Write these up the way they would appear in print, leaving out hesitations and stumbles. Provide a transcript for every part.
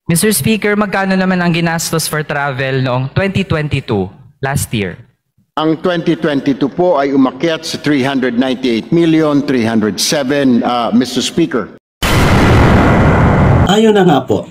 Mr. Speaker, magkano naman ang ginastos for travel noong 2022, last year? Ang 2022 po ay umakyat sa 398,307,000, Mr. Speaker. Ayon na nga po,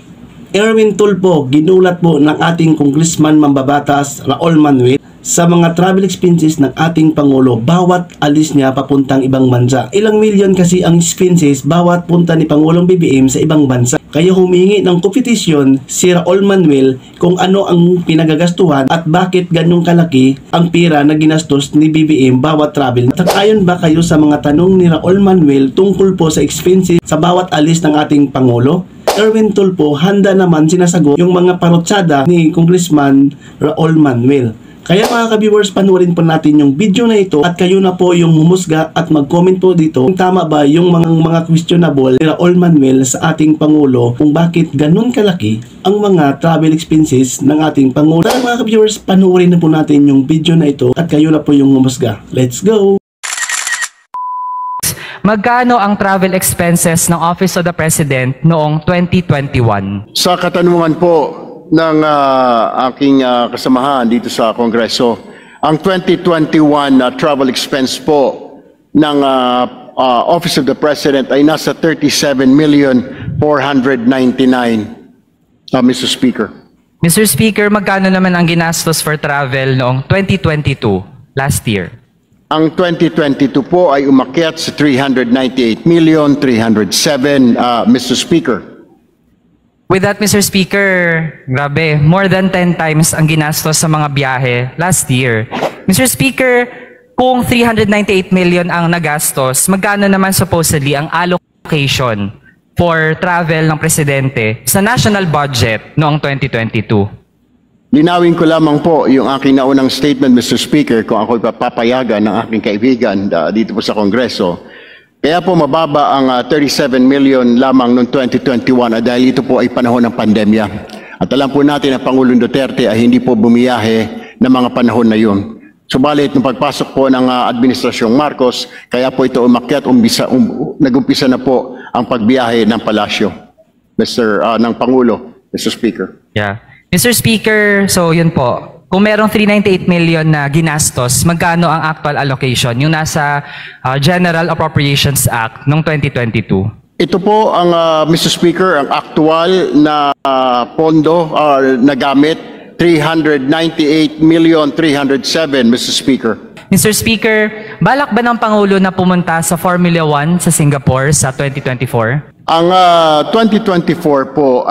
Erwin Tulfo, ginulat po ng ating Congressman Mambabatas Raul Manuel sa mga travel expenses ng ating Pangulo bawat alis niya papuntang ibang bansa. Ilang milyon kasi ang expenses bawat punta ni Pangulong BBM sa ibang bansa. Kaya humingi ng kompetisyon si Raul Manuel kung ano ang pinagagastuhan at bakit ganong kalaki ang pira na ginastos ni BBM bawat travel. Ayon ba kayo sa mga tanong ni Raul Manuel tungkol po sa expenses sa bawat alis ng ating Pangulo? Erwin Tulfo, handa naman sinasagot yung mga parutsada ni Congressman Raul Manuel. Kaya mga ka-viewers, panoorin po natin yung video na ito at kayo na po yung humusga at mag-comment po dito kung tama ba yung mga questionable ni Raul Manuel sa ating Pangulo kung bakit ganun kalaki ang mga travel expenses ng ating Pangulo. Kaya mga ka-viewers, panoorin na po natin yung video na ito at kayo na po yung humusga. Let's go! Magkano ang travel expenses ng Office of the President noong 2021? Sa katanungan po ng aking kasamahan dito sa Kongreso, ang 2021 travel expense po ng Office of the President ay nasa 37,499,000, Mr. Speaker. Mr. Speaker, magkano naman ang ginastos for travel noong 2022, last year? Ang 2022 po ay umakyat sa 398,307,000, Mr. Speaker. With that, Mr. Speaker, grabe, more than 10 times ang ginastos sa mga biyahe last year. Mr. Speaker, kung 398 million ang nagastos, magkano naman supposedly ang allocation for travel ng Presidente sa national budget noong 2022? Linawin ko lamang po yung aking naunang statement, Mr. Speaker, kung ako'y papayagan ng aking kaibigan dito po sa Kongreso. Kaya po mababa ang 37 million lamang noong 2021 dahil ito po ay panahon ng pandemya. At alam po natin na Pangulong Duterte ay hindi po bumiyahe ng mga panahon na yun. Subalit, nung pagpasok po ng Administrasyong Marcos, kaya po ito umakyat, nag-umpisa na po ang pagbiyahe ng palasyo, ng Pangulo, Mr. Speaker. Yeah. Mr. Speaker, so yun po. Kung merong 398 million na ginastos, magkano ang actual allocation? Yung nasa General Appropriations Act noong 2022. Ito po ang, Mr. Speaker, ang actual na pondo na gamit, 398,307,000, Mr. Speaker. Mr. Speaker, balak ba ng Pangulo na pumunta sa Formula 1 sa Singapore sa 2024? Ang 2024 po,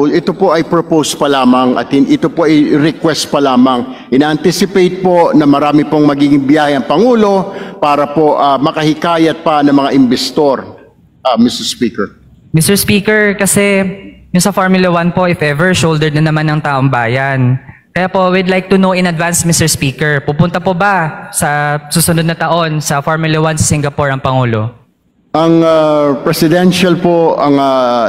ito po ay propose pa lamang at ito po ay request pa lamang. Ina-anticipate po na marami pong magiging biyahe ang Pangulo para po makahikayat pa ng mga investor, Mr. Speaker. Mr. Speaker, kasi yung sa Formula 1 po, if ever, shouldered na naman ng taong bayan. Kaya po, we'd like to know in advance, Mr. Speaker, pupunta po ba sa susunod na taon sa Formula 1 sa Singapore ang Pangulo? Ang presidential po, ang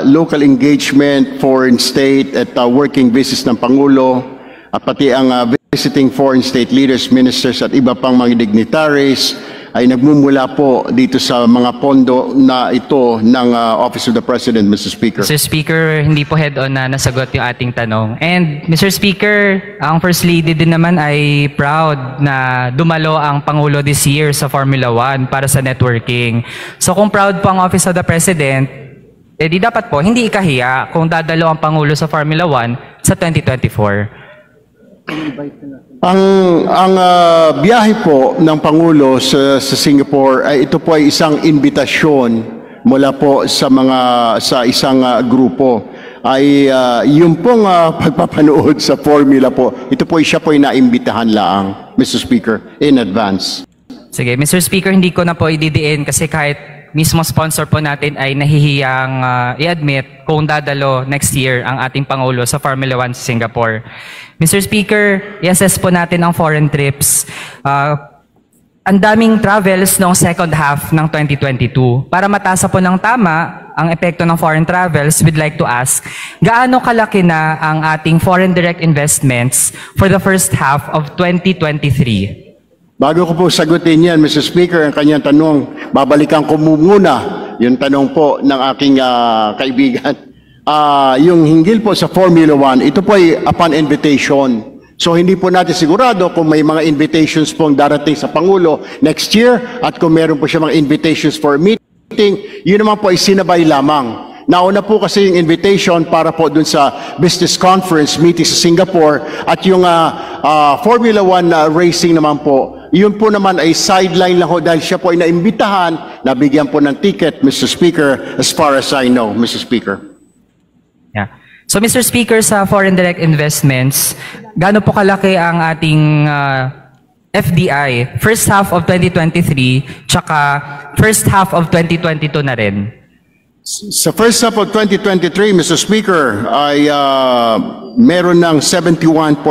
local engagement, foreign state at working visits ng Pangulo, at pati ang visiting foreign state leaders, ministers at iba pang mga dignitaries ay nagmumula po dito sa mga pondo na ito ng Office of the President, Mr. Speaker. Mr. Speaker, hindi po head-on na nasagot yung ating tanong. And Mr. Speaker, ang First Lady din naman ay proud na dumalo ang Pangulo this year sa Formula 1 para sa networking. So kung proud po ang Office of the President, di dapat po hindi ikahiya kung dadalo ang Pangulo sa Formula 1 sa 2024. Ang biyahe po ng Pangulo sa Singapore ay ito po ay isang imbitasyon mula po sa isang grupo ay yung pong pagpapanood sa formula po. Ito po siya po ay naimbitahan laang, Mr. Speaker, in advance. Sige, Mr. Speaker, hindi ko na po ididiin kasi kahit mismo sponsor po natin ay nahihiyang i-admit kung dadalo next year ang ating Pangulo sa Formula 1 sa Singapore. Mr. Speaker, i-assess po natin ang foreign trips. Ang daming travels noong second half ng 2022. Para matasa po ng tama ang epekto ng foreign travels, we'd like to ask, gaano kalaki na ang ating foreign direct investments for the first half of 2023? Bago ko po sagutin yan, Mr. Speaker, ang kanyang tanong, babalikan ko muna yung tanong po ng aking kaibigan. yung hinggil po sa Formula 1, ito po ay upon invitation. So hindi po natin sigurado kung may mga invitations pong darating sa Pangulo next year at kung meron po siya mga invitations for meeting, yun naman po ay sinabay lamang. Nauna po kasi yung invitation para po dun sa business conference meeting sa Singapore at yung Formula 1 racing naman po, yun po naman ay sideline lang ho dahil siya po ay naimbitahan, nabigyan po ng ticket, Mr. Speaker, as far as I know, Mr. Speaker. Yeah. So Mr. Speaker, sa foreign direct investments, gaano po kalaki ang ating FDI first half of 2023 tsaka first half of 2022 na rin? Sa first half of 2023, Mr. Speaker, ay meron ng 71.78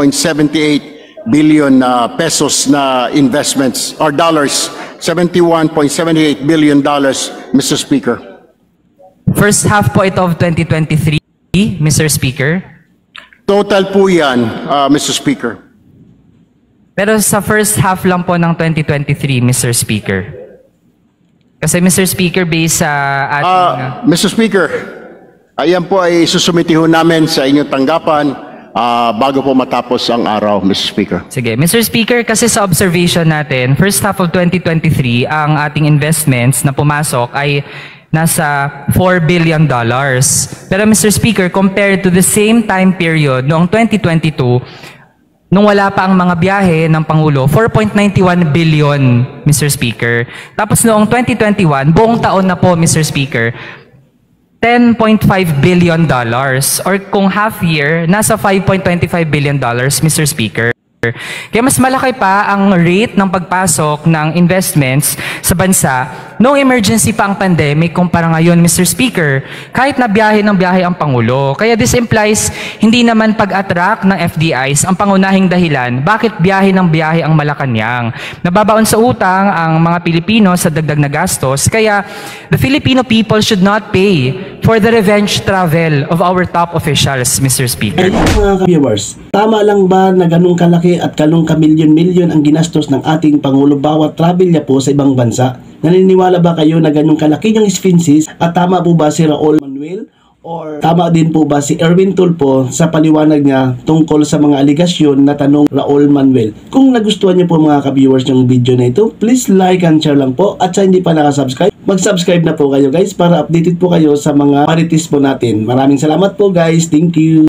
billion pesos na investments, or dollars, 71.78 billion dollars, Mr. Speaker. First half po ito of 2023, Mr. Speaker? Total po yan, Mr. Speaker. Pero sa first half lang po ng 2023, Mr. Speaker. Kasi Mr. Speaker, based sa ating... Mr. Speaker, ayan po ay susumiti ho namin sa inyong tanggapan bago po matapos ang araw, Mr. Speaker. Sige, Mr. Speaker, kasi sa observation natin, first half of 2023, ang ating investments na pumasok ay nasa $4 billion. Pero Mr. Speaker, compared to the same time period noong 2022, nung wala pa ang mga biyahe ng Pangulo, 4.91 billion, Mr. Speaker. Tapos noong 2021, buong taon na po, Mr. Speaker, $10.5 billion. Or kung half year, nasa $5.25 billion, Mr. Speaker. Kaya mas malaki pa ang rate ng pagpasok ng investments sa bansa noong emergency pa ang pandemic kumpara ngayon, Mr. Speaker. Kahit na biyahe ng biyahe ang Pangulo. Kaya this implies hindi naman pag-attract ng FDIs ang pangunahing dahilan bakit biyahe ng biyahe ang Malacanang. Nababaon sa utang ang mga Pilipino sa dagdag na gastos. Kaya the Filipino people should not pay for the revenge travel of our top officials, Mr. Speaker. Mga viewers, tama lang ba na ganun kalaki at ganun kamilyon-milyon ang ginastos ng ating Pangulo bawat travel niya po sa ibang bansa? Naniniwala ba kayo na ganun kalaki yung expenses at tama po ba si Raul Manuel or tama din po ba si Erwin Tulfo sa paliwanag niya tungkol sa mga aligasyon na tanong Raul Manuel? Kung nagustuhan niyo po mga ka-viewers yung video na ito, please like and share lang po at sa hindi pa nakasubscribe, mag-subscribe na po kayo guys para updated po kayo sa mga paritis po natin. Maraming salamat po guys. Thank you.